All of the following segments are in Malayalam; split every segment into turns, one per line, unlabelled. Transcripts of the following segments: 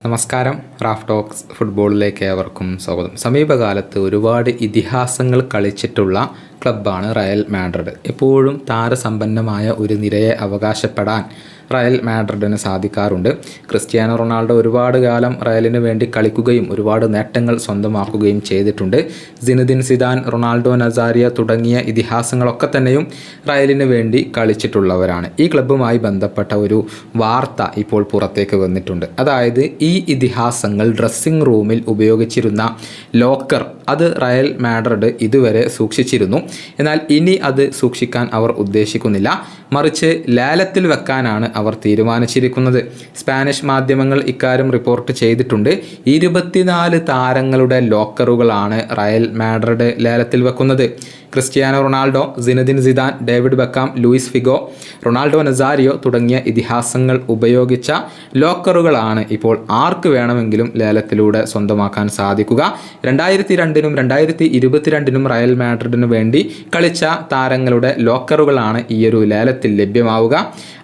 നമസ്കാരം. റാഫ് ടോക്സ് ഫുട്ബോളിലേക്ക് ഏവർക്കും സ്വാഗതം. സമീപകാലത്ത് ഒരുപാട് ഇതിഹാസങ്ങൾ കളിച്ചിട്ടുള്ള ക്ലബ്ബാണ് റയൽ മാഡ്രിഡ്. എപ്പോഴും താരസമ്പന്നമായ ഒരു നിരയെ അവകാശപ്പെടാൻ റയൽ മാഡ്രിഡിന് സാധിക്കാറുണ്ട്. ക്രിസ്ത്യാനോ റൊണാൾഡോ ഒരുപാട് കാലം റയലിന് വേണ്ടി കളിക്കുകയും ഒരുപാട് നേട്ടങ്ങൾ സ്വന്തമാക്കുകയും ചെയ്തിട്ടുണ്ട്. സിനദിൻ സിദാൻ, റൊണാൾഡോ നസാരിയോ തുടങ്ങിയ ഇതിഹാസങ്ങളൊക്കെ തന്നെയും റയലിന് വേണ്ടി കളിച്ചിട്ടുള്ളവരാണ്. ഈ ക്ലബ്ബുമായി ബന്ധപ്പെട്ട ഒരു വാർത്ത ഇപ്പോൾ പുറത്തേക്ക് വന്നിട്ടുണ്ട്. അതായത് ഈ ഇതിഹാസങ്ങൾ ഡ്രസ്സിംഗ് റൂമിൽ ഉപയോഗിച്ചിരുന്ന ലോക്കർ അത് റയൽ മാഡ്രിഡ് ഇതുവരെ സൂക്ഷിച്ചിരുന്നു. എന്നാൽ ഇനി അത് സൂക്ഷിക്കാൻ അവർ ഉദ്ദേശിക്കുന്നില്ല. മറിച്ച് ലേലത്തിൽ വെക്കാനാണ് അവർ തീരുമാനിച്ചിരിക്കുന്നത്. സ്പാനിഷ് മാധ്യമങ്ങൾ ഇക്കാര്യം റിപ്പോർട്ട് ചെയ്തിട്ടുണ്ട്. 24 താരങ്ങളുടെ ലോക്കറുകളാണ് റയൽ മാഡ്രിഡ് ലേലത്തിൽ വെക്കുന്നത്. Cristiano Ronaldo, Zinedine Zidane, David Beckham, Luis Figo, Ronaldo Nazario തുടങ്ങിയ ഇതിഹാസങ്ങൾ ഉപയോഗിച്ച ലോക്കറുകളാണ് ഇപ്പോൾ ആർക്ക് വേണമെങ്കിലും ലേലത്തിലൂടെ സ്വന്തമാക്കാൻ സാധിക്കുക. 2002നും 2022നും റയൽ മാഡ്രിഡിന് വേണ്ടി കളിച്ച താരങ്ങളുടെ ലോക്കറുകളാണ് ഈ ഒരു ലേലത്തിൽ ലഭ്യമാവുക.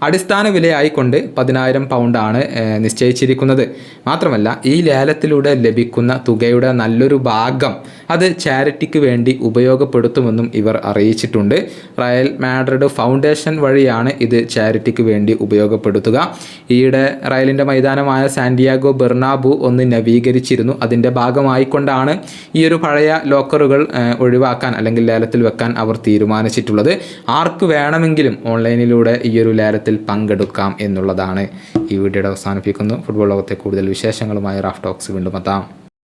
അടിസ്ഥാന വിലയായിക്കൊണ്ട് 10,000 പൗണ്ടാണ് നിശ്ചയിച്ചിരിക്കുന്നത്. മാത്രമല്ല ഈ ലേലത്തിലൂടെ ലഭിക്കുന്ന തുകയുടെ നല്ലൊരു ഭാഗം അത് ചാരിറ്റിക്ക് വേണ്ടി ഉപയോഗപ്പെടുത്തുമെന്നും ഇവർ അറിയിച്ചിട്ടുണ്ട്. റയൽ മാഡ്രിഡ് ഫൗണ്ടേഷൻ വഴിയാണ് ഇത് ചാരിറ്റിക്ക് വേണ്ടി ഉപയോഗപ്പെടുത്തുക. ഈയിടെ റയലിൻ്റെ മൈതാനമായ സാന്റിയാഗോ ബെർണാബു ഒന്ന് നവീകരിച്ചിരുന്നു. അതിൻ്റെ ഭാഗമായിക്കൊണ്ടാണ് ഈ ഒരു പഴയ ലോക്കറുകൾ ഒഴിവാക്കാൻ അല്ലെങ്കിൽ ലേലത്തിൽ വെക്കാൻ അവർ തീരുമാനിച്ചിട്ടുള്ളത്. ആർക്ക് വേണമെങ്കിലും ഓൺലൈനിലൂടെ ഈ ഒരു ലേലത്തിൽ പങ്കെടുക്കാം എന്നുള്ളതാണ്. ഈ വീഡിയോയുടെ അവസാനിപ്പിക്കുന്നു. ഫുട്ബോൾ ലോകത്തെ കൂടുതൽ വിശേഷങ്ങളുമായി റാഫ് ടോക്സ് വീണ്ടും എത്താം.